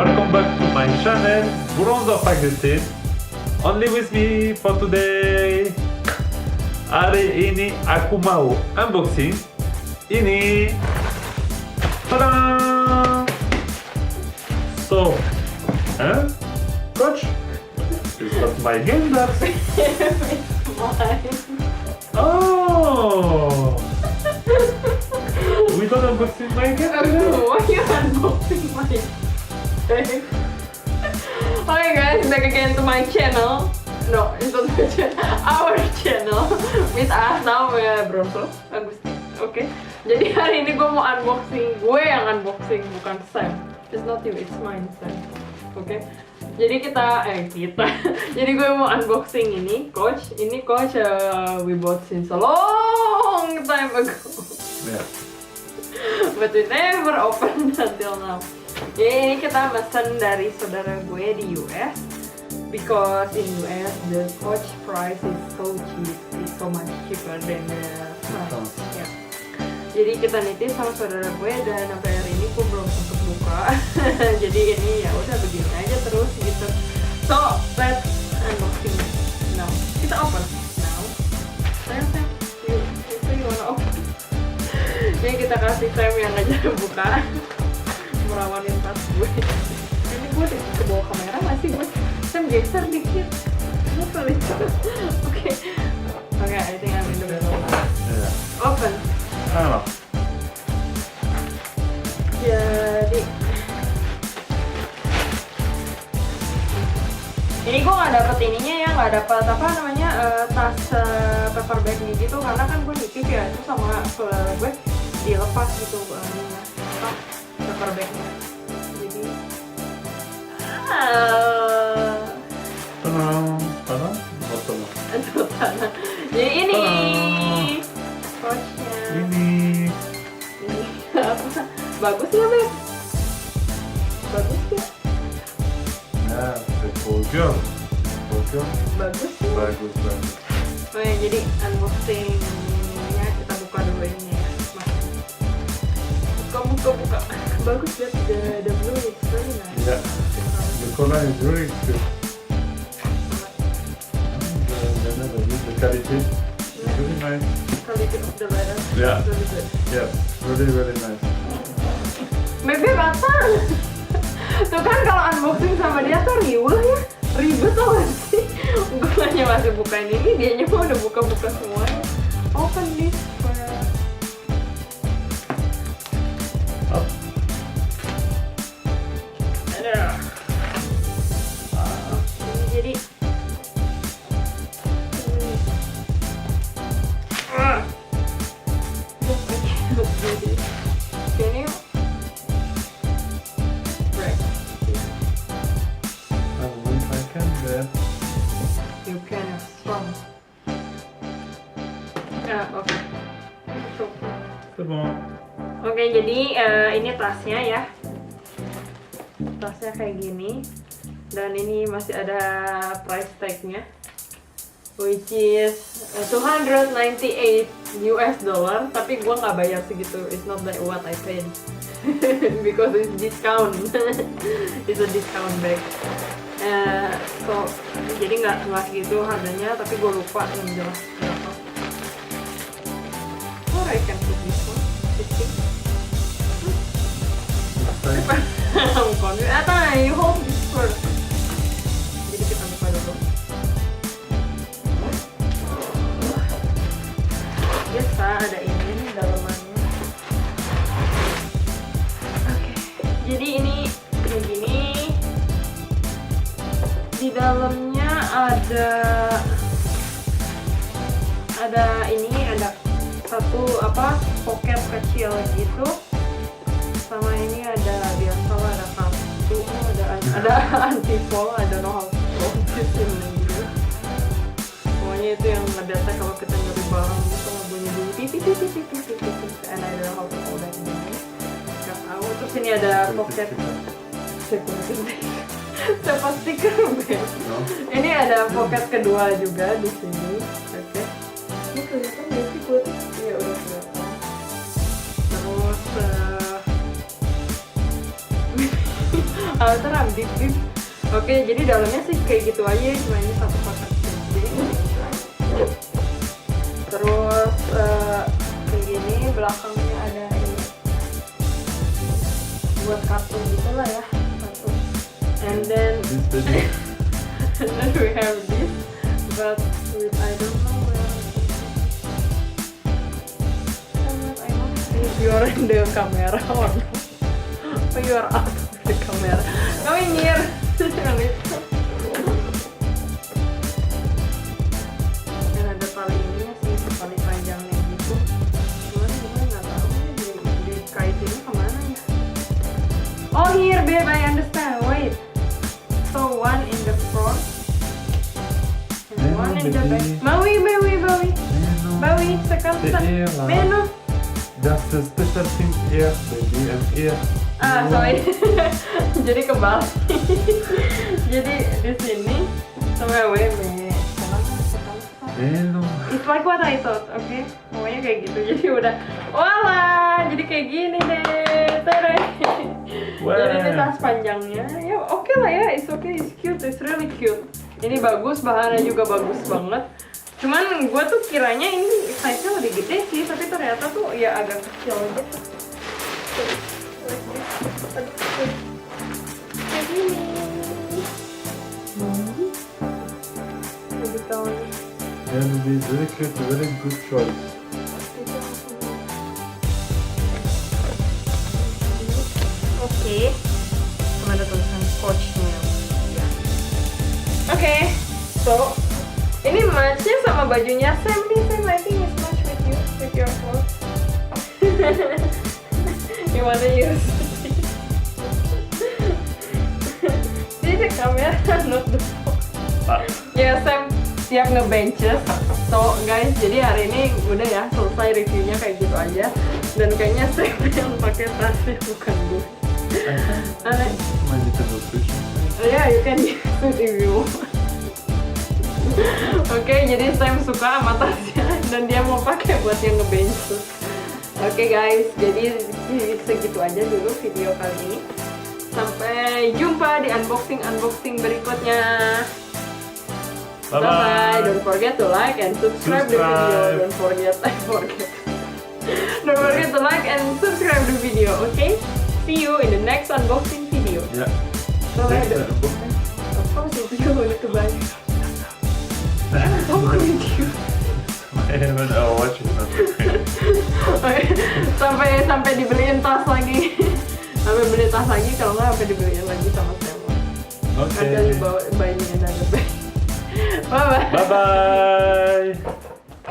welcome back to my channel Bronzer only with me for today. Hari ini aku mau unboxing ini. Tada! So, coach, is that my game box? It's mine. Oh! We don't unboxing my game today? Why you unboxing my bag? Okay guys, back again to my channel. No, it's not my channel. Our channel. With us now, Bronzo Agustin. Oke. Jadi hari ini gue mau unboxing. Gue yang unboxing, bukan Sam. It's not you, it's mine, Sam. Oke. Jadi kita. Jadi gue mau unboxing ini, Coach. Ini Coach we bought since a long time ago. Yeah. But we never opened until now. Jadi ini kita mesen dari saudara gue di US. Because in US the Coach price is so cheap, it's so much cheaper than the France. Yeah. Jadi kita nitip sama saudara gue dan sampai hari ini gue belum sempat buka. Jadi ini ya udah begini aja terus gitu. So let's unboxing now. Kita open now. Sayang, you wanna open? Jadi kita kasih Sam yang aja buka. Merawanin tas gue. Ini gue ke bawah kamera masih gue. Sam geser dikit. Oke, I think I'm in the middle. Yeah. Open. Ah. Jadi ini gue nggak dapet ininya ya, nggak dapet apa namanya tas paper bag gitu karena kan gue nitip ya itu sama saudara gue dilepas gitu apa paper bagnya. Jadi tanah. Jadi ini coachnya. Ini apa? Bagus ya, Beb? Bagus ya? Nah, folder. Bagus ya? Bagus. Oh ya, jadi unboxingnya kita buka dulu ini ya. Buka. Bagus ya, the blue is very nice. Yeah, the color is very good. The quality is very nice. Quality of the leather. Yeah. Very good. Yes, very nice. Maybe rata. Tuh kan kalau unboxing sama dia tuh riuh ya. Ribet tau gak sih? Gue hanya masih bukain ini, dianya mah udah buka-buka semuanya. Open this first. Up. Ada. Ini jadi ini break. I can get. You can have strong. Oke. Come on. Oke, jadi ini tasnya ya. Tasnya kayak gini. Dan ini masih ada price tag-nya. Which is 298 US dollar, tapi gua nggak bayar segitu. It's not like what I paid because it's discount. It's a discount bag. So jadi nggak segitu harganya, tapi gua lupa yang jelas berapa. Or I can put this one. I'm confused. You hold this first. Jadi kita buka dulu. Biasa ada ini dalamannya. Oke. Jadi ini begini. Di dalamnya ada satu pocket kecil gitu. Sama ini ada biasalah ada kartu, ada anti-fall, I don't know how to pronounce gitu. Pokoknya itu yang ngedetek kalau kita nyuri barang gitu bunyi titit, and I don't know how to call that in English. Gak tahu. Terus ini ada pocket siapa stiker beb? Ini ada pocket kedua juga di sini. Oke. Ini kelihatan gak sih gue tuh? Iya udah kelihatan. Terus outer big. Oke, jadi dalamnya sih kayak gitu aja, cuma ini satu kotak. Jadi terus kayak gini, belakangnya ada ini buat kartu gitu lah ya, kartu. And then we have this, but I don't know where. I don't see if you are in the camera or not. Oh, you are out of the camera. Come in here. Dan ada tali ini sih, tali panjangnya gitu. Cuman gue nggak tahu dikaitinnya kemana ya. Oh, here babe, I understand. Wait. So one in the front and one in the back. Bawi, second. Meno. That's the special thing here, baby, and here. Sorry. Jadi kebalik. Jadi di sini sama weme. It's like what I thought, okay? Pokoknya kayak gitu. Jadi udah, wala, jadi kayak gini deh. Tere. Jadi ini tas panjangnya. Ya oke lah ya, it's okay, it's cute, it's really cute. Ini bagus, bahannya juga bagus banget. Cuman gue tuh kiranya ini size-nya lebih gede sih, tapi ternyata tuh ya agak kecil gitu. Kayak gini. Lebih tahun. And it is very cute, very good choice. Oke. Sama ada tulisan coachnya. Oke. So ini matchnya sama bajunya Sam nih, Sam. I think it's match with you, with your clothes. You wanna use it? This is the camera, not the phone. Ya, Sam siap nge-benches. So guys, jadi hari ini udah ya selesai reviewnya kayak gitu aja. Dan kayaknya Sam yang pakai tasnya bukan gue. Yeah, you can use it if you want. Oke, jadi Sam suka sama tasnya dan dia mau pakai buat yang nge-bench. Oke guys, jadi segitu aja dulu video kali ini. Sampai jumpa di unboxing berikutnya. Bye-bye. Don't forget to like and subscribe the video. Don't forget to like and subscribe the video, okay? See you in the next unboxing video. Yeah. So, Next unboxing. of course, if you want to buy. I'm talking with you. I haven't watched it. sampai dibeliin tas lagi. Sampai beli tas lagi, kalau nggak sampai dibeliin lagi sama Semoga. Okay. Until you buy me another bag. Bye bye. Bye bye.